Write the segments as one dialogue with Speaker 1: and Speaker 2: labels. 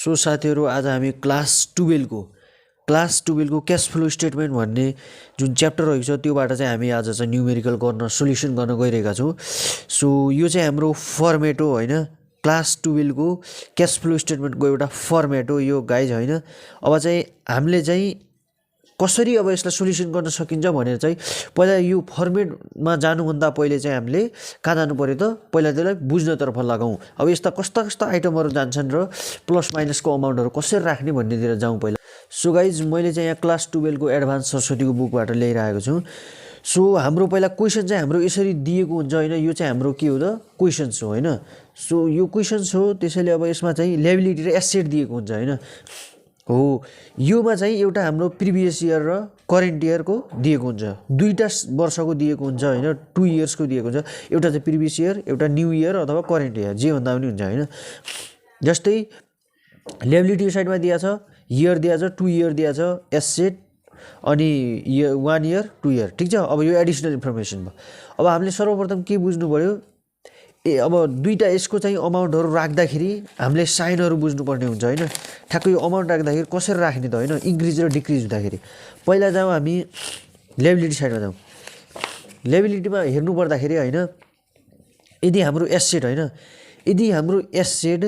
Speaker 1: So साथीहरू आज हामी क्लास 12 को क्यास फ्लो स्टेटमेन्ट भन्ने जुन च्याप्टर रहेको छ त्योबाट चाहिँ हामी आज चाहिँ न्युमेरिकल गर्न सोल्युसन गर्न गइरहेका छौँ। सो यो चाहिँ हाम्रो फर्मेट हो हैन, क्लास 12 को क्यास फ्लो स्टेटमेन्टको एउटा फर्मेट हो यो गाइज हैन। अब चाहिँ हामीले चाहिँ कसरी अब यसलाई सोल्युसन गर्न सकिन्छ भनेर चाहिँ पहिला यो फर्मेटमा जानुभन्दा पहिले चाहिँ हामीले कहाँ जानु पर्यो त, पहिला त्यसलाई बुझ्नतर्फ लगाउँ। अब यस्ता कस्ता कस्ता आइटमहरू जान्छन् र प्लस माइनसको अमाउन्टहरू कसरी राख्ने भन्नेतिर जाउँ पहिला। सो गाइज मैले चाहिँ यहाँ क्लास 12 को एडभान्स सरस्वतीको बुकबाट ल्याइरहेको छु। सो हाम्रो पहिला क्वेसन चाहिँ हाम्रो यसरी दिएको हुन्छ हैन, यो चाहिँ हाम्रो के हो त क्वेसन्स हो हैन। सो यो क्वेसन्स हो, त्यसैले अब यसमा चाहिँ लायबिलिटी र एसेट दिएको हुन्छ हैन। हो योमा चाहिँ एउटा हाम्रो प्रिभियस इयर र करेन्ट इयरको दिएको हुन्छ, दुईटा वर्षको दिएको हुन्छ हैन, 2 इयर्सको दिएको हुन्छ। एउटा चाहिँ प्रिभियस इयर, एउटा न्यू इयर अथवा करेन्ट इयर जे भन्दा पनि हुन्छ हैन। जस्तै लायबिलिटी साइडमा दिएको छ, इयर दिएको छ, 2 इयर दिएको छ, एसेट अनि 1 इयर 2 इयर, ठीक छ। अब यो एडिसनल इन्फर्मेसन भयो। अब हामीले सर्वप्रथम के बुझ्नु पर्यो, अब दुईटा यसको चाहिँ अमाउन्टहरू राख्दाखेरि हामीले साइनहरू बुझ्नुपर्ने हुन्छ हैन। ठ्याक्कै यो अमाउन्ट राख्दाखेरि कसरी राख्ने त हैन, इन्क्रिज र डिक्रिज हुँदाखेरि। पहिला जाउँ हामी लायबिलिटी साइडमा जाउँ। लायबिलिटीमा हेर्नु पर्दाखेरि हैन, यदि हाम्रो एसेट हैन, यदि हाम्रो एसेट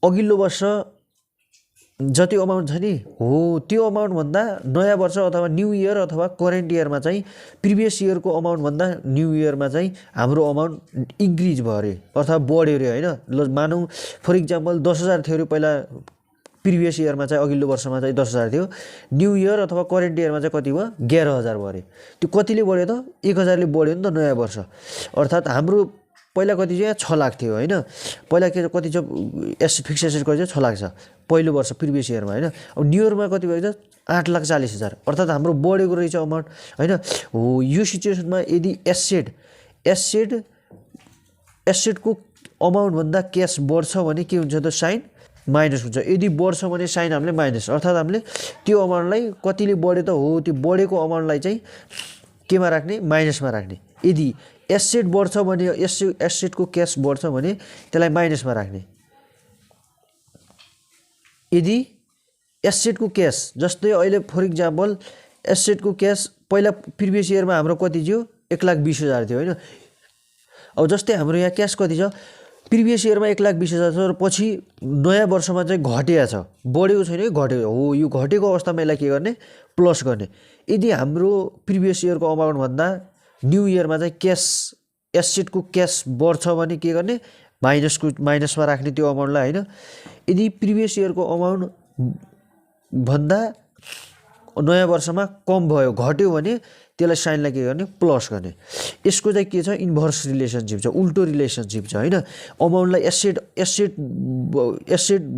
Speaker 1: अघिल्लो वर्ष जति अमाउन्ट छ नि हो त्यो अमाउन्ट भन्दा नयाँ वर्ष अथवा न्यू इयर अथवा करेन्ट इयरमा चाहिँ प्रिभियस इयरको अमाउन्ट भन्दा न्यू इयरमा चाहिँ हाम्रो अमाउन्ट इन्क्रिज भयो अरे अथवा बढ्यो अरे हैन। ल मानौँ फर इक्जाम्पल 10,000 थियो अरे पहिला प्रिभियस इयरमा चाहिँ अघिल्लो वर्षमा चाहिँ 10,000 थियो, न्यू इयर अथवा करेन्ट इयरमा चाहिँ कति भयो 11,000 भयो अरे। त्यो कतिले बढ्यो त 1,000 ले बढ्यो नि त नयाँ वर्ष। अर्थात् हाम्रो पहिला कति चाहिँ 6 लाख थियो हैन, पहिला के कति छ एसेट फिक्स एसेट कति छ 6 लाख छ पहिलो वर्ष प्रिभियस इयरमा हैन। अब न्यू इयरमा कति भयो त 8,40,000, अर्थात् हाम्रो बढेको रहेछ अमाउन्ट हैन। हो यो सिचुएसनमा यदि एसेटको अमाउन्ट भन्दा क्यास बढ्छ भने के हुन्छ त साइन माइनस हुन्छ, यदि बढ्छ भने साइन हामीले माइनस, अर्थात् हामीले त्यो अमाउन्टलाई कतिले बढ्यो त हो त्यो बढेको अमाउन्टलाई चाहिँ केमा राख्ने माइनसमा राख्ने। यदि एसेट बढ्छ भने एसेटको क्यास बढ्छ भने त्यसलाई माइनसमा राख्ने। यदि एसेटको क्यास जस्तै अहिले फर इक्जाम्पल एसेटको क्यास पहिला प्रिभियस इयरमा हाम्रो कति थियो 1,20,000 थियो हैन। अब जस्तै हाम्रो यहाँ क्यास कति छ प्रिभियस इयरमा 1,20,000 छ र पछि नयाँ वर्षमा चाहिँ घटेको छ, बढेको छैन कि घटेको हो। यो घटेको अवस्थामा यसलाई के गर्ने प्लस गर्ने। यदि हाम्रो प्रिभियस इयरको अमाउन्ट भन्दा न्यू इयरमा चाहिँ क्यास एसेटको क्यास बढ्छ भने के गर्ने माइनसमा राख्ने त्यो अमाउन्टलाई हैन। यदि प्रिभियस इयरको अमाउन्ट भन्दा नयाँ वर्षमा कम भयो घट्यो भने त्यसलाई साइनलाई के गर्ने प्लस गर्ने। यसको चाहिँ के छ इन्भर्स रिलेसनशिप छ, उल्टो रिलेसनशिप छ हैन। अमाउन्टलाई एसेट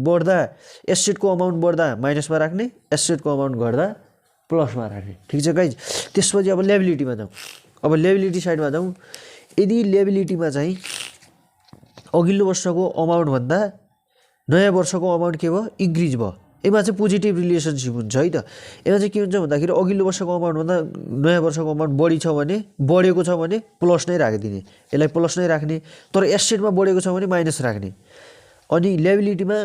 Speaker 1: बढ्दा एसेटको अमाउन्ट बढ्दा माइनसमा राख्ने, एसेटको अमाउन्ट घट्दा प्लसमा राख्ने, ठीक छ गाइज। त्यसपछि अब लायबिलिटीमा जाउँ। अब लायबिलिटी साइडमा जाउँ। यदि लायबिलिटीमा चाहिँ अघिल्लो वर्षको अमाउन्ट भन्दा नयाँ वर्षको अमाउन्ट के भयो इन्क्रिज भयो, यसमा चाहिँ पोजिटिभ रिलेसनशिप हुन्छ है त। यसमा चाहिँ के हुन्छ भन्दाखेरि अघिल्लो वर्षको अमाउन्ट भन्दा नयाँ वर्षको अमाउन्ट बढी छ भने बढेको छ भने प्लस नै राखिदिने, यसलाई प्लस नै राख्ने। तर एसेटमा बढेको छ भने माइनस राख्ने। अनि लायबिलिटीमा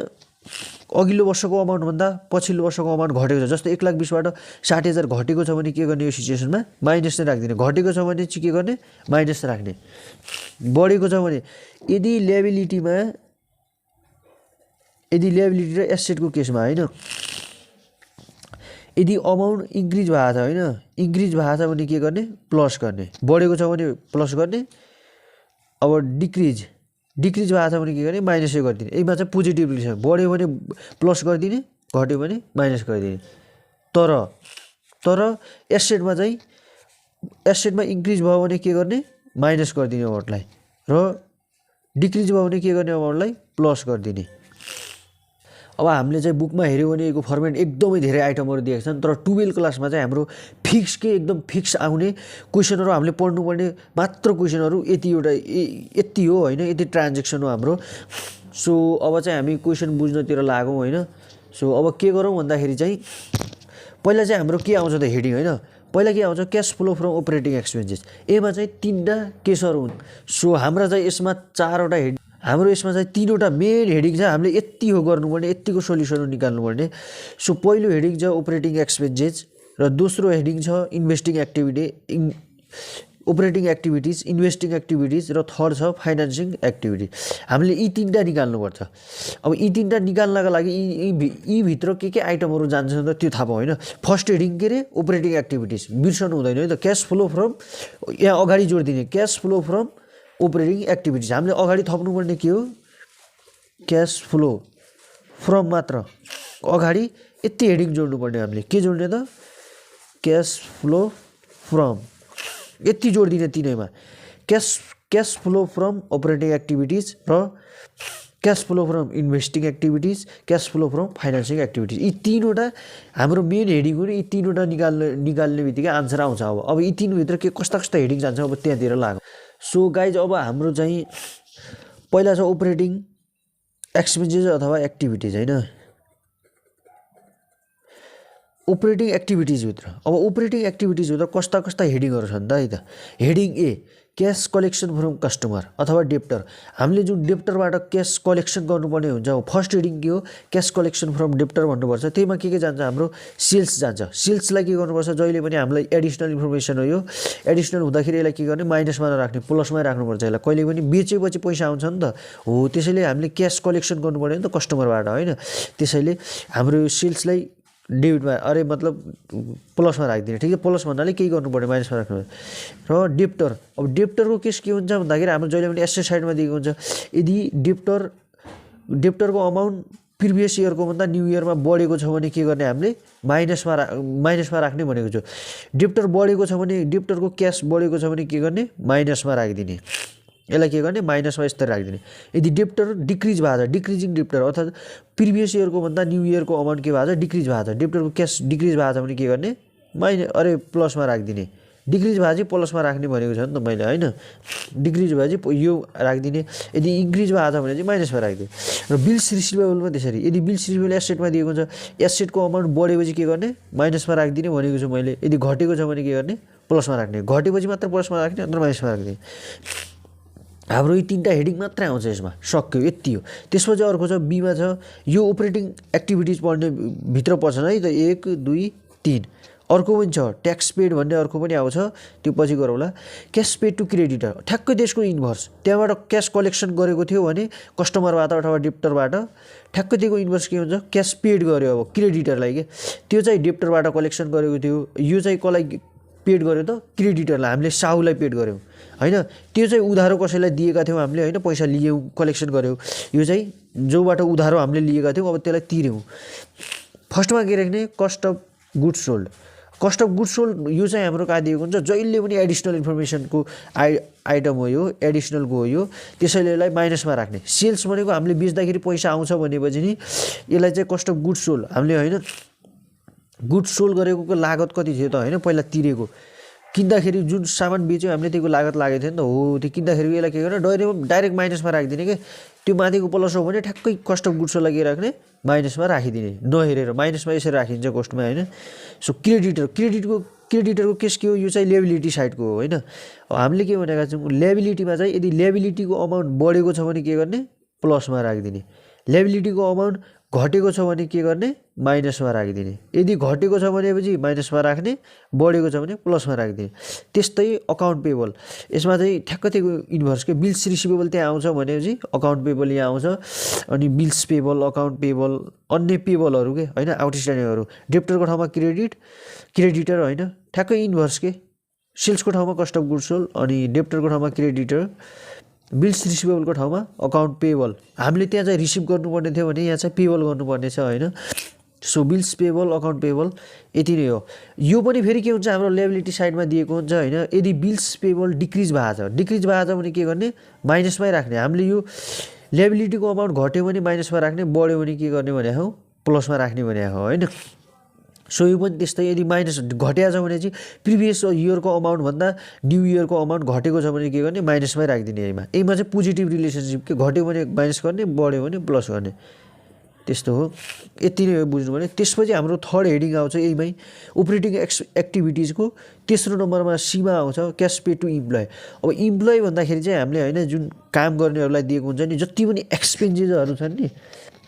Speaker 1: अघिल्लो वर्षको अमाउन्ट भन्दा पछिल्लो वर्षको अमाउन्ट घटेको छ, जस्तै 1,20,000बाट 60,000 घटेको छ भने के गर्ने यो सिचुएसनमा माइनस नै राखिदिने, घटेको छ भने चाहिँ के गर्ने माइनस राख्ने। बढेको छ भने यदि लायबिलिटी र एसेटको केसमा हैन, यदि अमाउन्ट इन्क्रिज भएको छ हैन, इन्क्रिज भएको छ भने के गर्ने प्लस गर्ने, बढेको छ भने प्लस गर्ने। अब डिक्रिज भएको छ भने के गर्ने माइनसै गरिदिने। यसमा चाहिँ पोजिटिभ रिलेसन, बढ्यो भने प्लस गरिदिने, घट्यो भने माइनस गरिदिने। तर एसेटमा चाहिँ एसेटमा इन्क्रिज भयो भने के गर्ने माइनस गरिदिने अमाउन्टलाई, र डिक्रिज भयो भने के गर्ने अमाउन्टलाई प्लस गरिदिने। अब हामीले चाहिँ बुकमा हेऱ्यो भने यो फर्मेट एकदमै धेरै आइटमहरू दिएका छन्, तर 12 क्लासमा चाहिँ हाम्रो फिक्स एकदम फिक्स आउने क्वेसनहरू हामीले पढ्नुपर्ने मात्र क्वेसनहरू यति हो हैन, यति ट्रान्जेक्सन हो हाम्रो। सो अब चाहिँ हामी क्वेसन बुझ्नतिर लागौँ हैन। सो अब के गरौँ भन्दाखेरि चाहिँ पहिला चाहिँ हाम्रो के आउँछ त हेडिङ हैन, पहिला के आउँछ cash flow from operating expenses. यसमा चाहिँ 3टा केसहरू हुन्। सो हाम्रा चाहिँ यसमा 4वटा हेड हाम्रो यसमा चाहिँ तीनवटा मेन हेडिङ छ। हामीले यति हो गर्नुपर्ने, यतिको सोल्युसन निकाल्नुपर्ने। सो पहिलो हेडिङ छ अपरेटिङ एक्सपेन्सेस र दोस्रो हेडिङ छ अपरेटिङ एक्टिभिटिज, इन्भेस्टिङ एक्टिभिटिज र थर्ड छ फाइनेन्सिङ एक्टिभिटी। हामीले यी तीनटा निकाल्नुपर्छ। अब यी तीनटा निकाल्नका लागि यी भित्र के आइटमहरू जान्छन् त त्यो थाहा भयो होइन। फर्स्ट हेडिङ के अरे अपरेटिङ एक्टिभिटिज, बिर्सनु हुँदैन है त। क्यास फ्लो फ्रम, यहाँ अगाडि जोड दिने cash flow from operating activities. हामीले अगाडि थप्नुपर्ने के हो, क्यास फ्लो फ्रम मात्र अगाडि यति हेडिङ जोड्नुपर्ने। हामीले के जोड्ने त, क्यास फ्लो फ्रम यति जोड दिने तीनैमा, cash flow from operating activities र cash flow from investing activities, cash flow from financing activities. यी तीनवटा हाम्रो मेन हेडिङ हो। यी तीनवटा निकाल्ने बित्तिकै आन्सर आउँछ। अब यी तीनभित्र के कस्ता हेडिङ जान्छ अब त्यहाँतिर लाग्यो। सो गाइज अब हाम्रो चाहिँ पहिला छ अपरेटिङ एक्सपेन्सेस अथवा एक्टिभिटिज होइन, अपरेटिङ एक्टिभिटिजभित्र। अब अपरेटिङ एक्टिभिटिजभित्र कस्ता हेडिङहरू छन् त है त। Heading A cash collection from customer अथवा डेप्टर। हामीले जुन डेप्टरबाट क्यास कलेक्सन गर्नुपर्ने हुन्छ, फर्स्ट हेडिङ के हो, क्यास कलेक्सन फ्रम डेप्टर भन्नुपर्छ। त्यहीमा के जान्छ, हाम्रो सेल्स जान्छ। सेल्सलाई के गर्नुपर्छ, जहिले पनि हामीलाई एडिसनल इन्फर्मेसन हो यो। एडिसनल हुँदाखेरि यसलाई के गर्ने, माइनसमा नराख्ने, प्लसमै राख्नुपर्छ। यसलाई कहिले पनि बेचेपछि पैसा आउँछ नि त हो, त्यसैले हामीले क्यास कलेक्सन गर्नुपर्ने नि त कस्टमरबाट होइन। त्यसैले हाम्रो यो सेल्सलाई डेबिटमा मतलब प्लसमा राखिदिने। ठिक छ, प्लस भन्नाले केही गर्नु पर्यो, माइनसमा राख्नु र डेप्टर। अब डेप्टरको केस के हुन्छ भन्दाखेरि हाम्रो जहिले पनि एसेट साइडमा दिएको हुन्छ। यदि डेप्टरको अमाउन्ट प्रिभियस इयरको भन्दा न्यू इयरमा बढेको छ भने के गर्ने, हामीले माइनसमा राख्ने भनेको छु। डेप्टर बढेको छ भने, डेप्टरको क्यास बढेको छ भने के गर्ने, माइनसमा राखिदिने। यसलाई के गर्ने, माइनसमा यस्तरी राखिदिने। यदि डेप्टर डिक्रिज भएको छ, डिक्रिजिङ डेप्टर अर्थात् प्रिभियस इयरको भन्दा न्यू इयरको अमाउन्ट के भएको छ, डिक्रिज भएको छ, डेप्टरको क्यास डिक्रिज भएको छ भने के गर्ने, प्लसमा राखिदिने। डिक्रिज भए चाहिँ प्लसमा राख्ने भनेको छ नि त मैले होइन। डिक्रिज भए चाहिँ यो राखिदिने, यदि इन्क्रिज भएको छ भने चाहिँ माइनसमा राखिदिने। र बिल्स रिसिभेबलमा त्यसरी, यदि बिल्स रिसिभेबल एसेटमा दिएको हुन्छ, एसेटको अमाउन्ट बढेपछि के गर्ने, माइनसमा राखिदिने भनेको छु मैले। यदि घटेको छ भने के गर्ने, प्लसमा राख्ने। घटेपछि मात्र प्लसमा राख्ने, अन्त माइनसमा राखिदिने। हाम्रो यी तीनटा हेडिङ मात्रै आउँछ यसमा, सक्यो, यति हो। त्यसपछि अर्को छ बीमा छ, यो अपरेटिङ एक्टिभिटिज पढ्ने भित्र पर्छ है त, 1 2 3। अर्को पनि छ ट्याक्स पेड भन्ने, अर्को पनि आउँछ, त्यो पछि गरौँला। क्यास पेड टु क्रेडिटर, ठ्याक्कै त्यसको इन्भर्स। त्यहाँबाट क्यास कलेक्सन गरेको थियो भने कस्टमरबाट अथवा डेप्टरबाट, ठ्याक्कै त्यसको इन्भर्स के हुन्छ, क्यास पेड गर्यो अब क्रेडिटरलाई के, त्यो चाहिँ डेप्टरबाट कलेक्सन गरेको थियो। यो चाहिँ कसलाई पेड गर्यो त, क्रेडिटरलाई। हामीले साहुलाई पेड गऱ्यौँ होइन, त्यो चाहिँ उधारो कसैलाई दिएका थियौँ हामीले होइन, पैसा लियौँ, कलेक्सन गऱ्यौँ। यो चाहिँ जोबाट उधारो हामीले लिएका थियौँ, अब त्यसलाई तिर्यौँ। फर्स्टमा के राख्ने, cost of goods sold. Cost of goods sold यो चाहिँ हाम्रो कहाँ दिएको हुन्छ, जहिले पनि एडिसनल इन्फर्मेसनको आइटम हो यो, एडिसनलको हो यो, त्यसैले यसलाई माइनसमा राख्ने। सेल्स भनेको हामीले बेच्दाखेरि पैसा आउँछ भनेपछि नि यसलाई चाहिँ कस्ट अफ गुड्स सोल्ड हामीले होइन, गुड्स सोल्ड गरेको लागत कति थियो त होइन, पहिला तिरेको। किन्दाखेरि जुन सामान बेच्यो हामीले त्यहीको लागत लागेको थियो नि त हो, त्यो किन्दाखेरि यसलाई के गर्ने, डाइरेक्ट माइनसमा राखिदिने के। त्यो माथिको प्लस हो भने ठ्याक्कै कस्ट अफ गुड्सलाई के राख्ने, माइनसमा राखिदिने, नहेरेर माइनसमा यसरी राखिन्छ कस्टमा होइन। सो क्रेडिटरको केस के हो, यो चाहिँ लेबिलिटी साइडको हो होइन। हामीले के भनेका छौँ, लेबिलिटीमा चाहिँ यदि लेबिलिटीको अमाउन्ट बढेको छ भने के गर्ने, प्लसमा राखिदिने। लेबिलिटीको अमाउन्ट घटेको छ भने के गर्ने, माइनसमा राखिदिने। यदि घटेको छ भनेपछि माइनसमा राख्ने, बढेको छ भने प्लसमा राखिदिने। त्यस्तै अकाउन्ट पेबल, यसमा चाहिँ ठ्याक्कै त्यो इन्भर्स के, बिल्स रिसिभेबल त्यहाँ आउँछ भनेपछि अकाउन्ट पेबल यहाँ आउँछ। अनि बिल्स पेबल, अकाउन्ट पेबल, अन्य पेबलहरू के होइन, आउटस्ट्यान्डिङहरू। डेप्टरको ठाउँमा क्रेडिटर होइन, ठ्याक्कै इन्भर्स के। सेल्सको ठाउँमा कस्ट अफ गुड्स सोल्ड, अनि डेप्टरको ठाउँमा क्रेडिटर, बिल्स रिसिभेबलको ठाउँमा अकाउन्ट पेबल। हामीले त्यहाँ चाहिँ रिसिभ गर्नुपर्ने थियो भने यहाँ चाहिँ पेबल गर्नुपर्ने छ होइन। So bills payable, account payable, यति नै हो। यो पनि फेरि के हुन्छ, हाम्रो लेबिलिटी साइडमा दिएको हुन्छ होइन। यदि बिल्स पेबल डिक्रिज भएको छ भने के गर्ने, माइनसमै राख्ने। हामीले यो लेबिलिटीको अमाउन्ट घट्यो भने माइनसमा राख्ने, बढ्यो भने के गर्ने भने हो, प्लसमा राख्ने भने हो होइन। सो यो पनि त्यस्तै, यदि माइनस घटेको छ भने चाहिँ प्रिभियस इयरको अमाउन्टभन्दा न्यू इयरको अमाउन्ट घटेको छ भने के गर्ने, माइनसमै राखिदिने। यहीमा चाहिँ पोजिटिभ रिलेसनसिप के, घट्यो भने माइनस गर्ने, बढ्यो भने प्लस गर्ने। त्यस्तो हो यति नै हो बुझ्नु भने त्यसपछि हाम्रो थर्ड हेडिङ आउँछ यहीमै अपरेटिङ एक्टिभिटिजको तेस्रो नम्बरमा सीमा आउँछ क्यास पे टु इम्प्लोइ अब इम्प्लोइ भन्दाखेरि चाहिँ हामीले होइन जुन काम गर्नेहरूलाई दिएको हुन्छ नि जति पनि एक्सपेन्सेसहरू छन् नि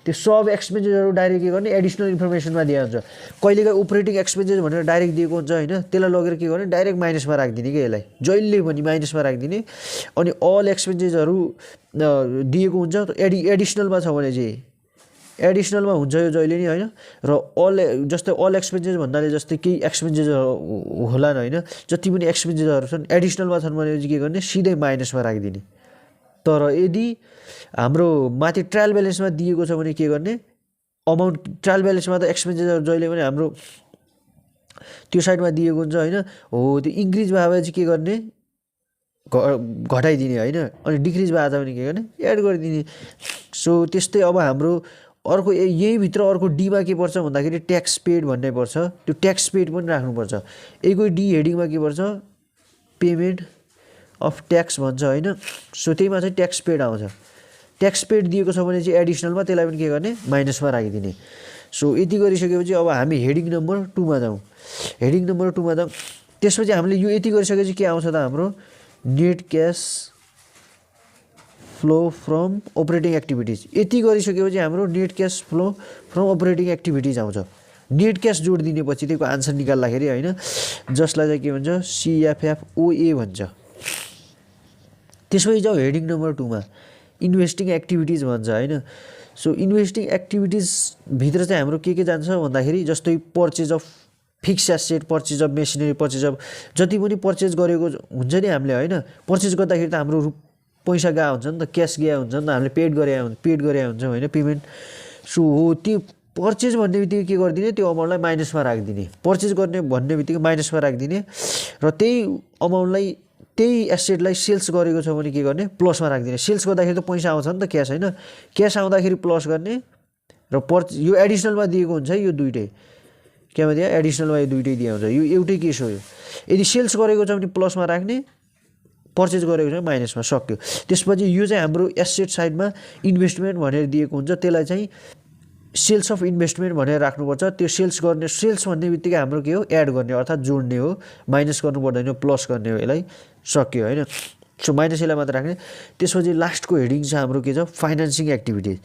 Speaker 1: त्यो सब एक्सपेन्सेसहरू डाइरेक्ट के गर्ने एडिसनल इन्फर्मेसनमा दिएको हुन्छ कहिलेकाहीँ अपरेटिङ एक्सपेन्सेस भनेर डाइरेक्ट दिएको हुन्छ होइन त्यसलाई लगेर के गर्ने डाइरेक्ट माइनसमा राखिदिने कि यसलाई जहिले पनि माइनसमा राखिदिने अनि अल एक्सपेन्सेसहरू दिएको हुन्छ एडिसनलमा छ भने चाहिँ एडिसनलमा हुन्छ यो जहिले नि होइन र जस्तै अल एक्सपेन्सेस भन्नाले जस्तै केही एक्सपेन्सेस होला होइन जति पनि एक्सपेन्सेसहरू छन् एडिसनलमा छन् भने चाहिँ के गर्ने सिधै माइनसमा राखिदिने तर यदि हाम्रो माथि ट्रायल ब्यालेन्समा दिएको छ भने के गर्ने अमाउन्ट ट्रायल ब्यालेन्समा त एक्सपेन्सेसहरू जहिले पनि हाम्रो त्यो साइडमा दिएको हुन्छ होइन हो त्यो इन्क्रिज भयो भने चाहिँ के गर्ने घटाइदिने होइन अनि डिक्रिज भएको छ भने के गर्ने एड गरिदिने सो त्यस्तै अब हाम्रो अर्को यहीँभित्र अर्को डीमा के पर्छ भन्दाखेरि ट्याक्स पेड भन्ने पर्छ त्यो ट्याक्स पेड पनि राख्नुपर्छ यही डी हेडिङमा के पर्छ पेमेन्ट अफ ट्याक्स भन्छ होइन सो त्यहीमा चाहिँ ट्याक्स पेड आउँछ ट्याक्स पेड दिएको छ भने चाहिँ एडिसनलमा त्यसलाई पनि के गर्ने माइनसमा राखिदिने सो यति गरिसकेपछि अब हामी हेडिङ नम्बर 2मा जाउँ हेडिङ नम्बर 2मा जाउँ त्यसपछि हामीले यो यति गरिसकेपछि के आउँछ त हाम्रो net cash flow from operating activities यति गरिसकेपछि हाम्रो net cash flow from operating activities आउँछ नेट क्यास जोड दिनेपछि त्यसको आन्सर निकाल्दाखेरि होइन जसलाई चाहिँ के भन्छ CFFOA भन्छ त्यसपछि जाउँ हेडिङ नम्बर 2मा इन्भेस्टिङ एक्टिभिटिज भन्छ होइन सो इन्भेस्टिङ एक्टिभिटिजभित्र चाहिँ हाम्रो के जान्छ भन्दाखेरि जस्तै purchase of fix asset purchase of machinery purchase of जति पनि पर्चेज गरेको हुन्छ नि हामीले होइन पर्चेज गर्दाखेरि त हाम्रो पैसा गएको हुन्छ नि त क्यास गएको हुन्छ नि त हामीले पेड गरे हुन्छौँ होइन पेमेन्ट सो हो त्यो पर्चेज भन्ने बित्तिकै के गरिदिने त्यो अमाउन्टलाई माइनसमा राखिदिने पर्चेज गर्ने भन्ने बित्तिकै माइनसमा राखिदिने र त्यही अमाउन्टलाई त्यही एसेटलाई सेल्स गरेको छ भने के गर्ने प्लसमा राखिदिने सेल्स गर्दाखेरि त पैसा आउँछ नि त क्यास होइन क्यास आउँदाखेरि प्लस गर्ने र यो एडिसनलमा दिएको हुन्छ यो दुइटै केमा दियो एडिसनलमा यो दुइटै दिएको हुन्छ यो एउटै केस हो यदि सेल्स गरेको छ भने प्लसमा राख्ने पर्चेज गरेको छ माइनसमा सक्यो त्यसपछि यो चाहिँ हाम्रो एसेट साइडमा इन्भेस्टमेन्ट भनेर दिएको हुन्छ त्यसलाई चाहिँ सेल्स अफ इन्भेस्टमेन्ट भनेर राख्नुपर्छ त्यो सेल्स भन्ने बित्तिकै हाम्रो के हो एड गर्ने अर्थात् जोड्ने हो माइनस गर्नु पर्दैन प्लस गर्ने हो यसलाई सक्यो होइन सो माइनस यसलाई मात्र राख्ने त्यसपछि लास्टको हेडिङ चाहिँ हाम्रो के छ फाइनेन्सिङ एक्टिभिटिज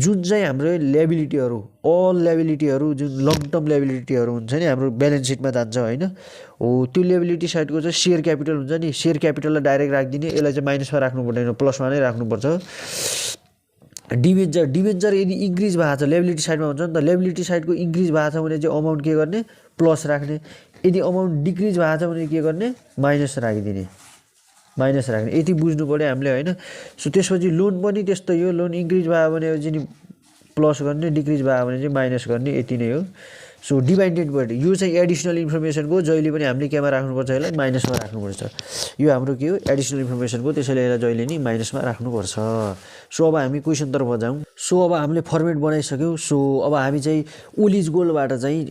Speaker 1: जुन चाहिँ हाम्रो ल्याबिलिटीहरू अल ल्याबिलिटीहरू जुन लङ टर्म ल्याबिलिटीहरू हुन्छ नि हाम्रो ब्यालेन्स सिटमा जान्छ होइन हो त्यो ल्याबिलिटी साइडको चाहिँ सेयर क्यापिटल हुन्छ नि सेयर क्यापिटललाई डाइरेक्ट राखिदिने यसलाई चाहिँ माइनसमा राख्नु पर्दैन प्लसमा नै राख्नुपर्छ डिभेन्चर यदि इन्क्रिज भएको छ ल्याबिलिटी साइडमा हुन्छ नि त ल्याबिलिटी साइडको इन्क्रिज भएको छ भने चाहिँ अमाउन्ट के गर्ने प्लस राख्ने यदि अमाउन्ट डिक्रिज भएको छ भने के गर्ने माइनस राखिदिने यति बुझ्नु पऱ्यो हामीले होइन सो त्यसपछि लोन पनि त्यस्तै हो लोन इन्क्रिज भयो भने चाहिँ प्लस गर्ने डिक्रिज भयो भने चाहिँ माइनस गर्ने यति नै हो सो डिभाइडेड बाई यो चाहिँ एडिसनल इन्फर्मेसनको जहिले पनि हामीले केमा राख्नुपर्छ यसलाई माइनसमा राख्नुपर्छ यो हाम्रो के हो एडिसनल इन्फर्मेसनको त्यसैले यसलाई जहिले नि माइनसमा राख्नुपर्छ सो अब हामी क्वेसनतर्फ जाउँ सो अब हामीले फर्मेट बनाइसक्यौँ सो अब हामी चाहिँ ओलिज गोल्डबाट चाहिँ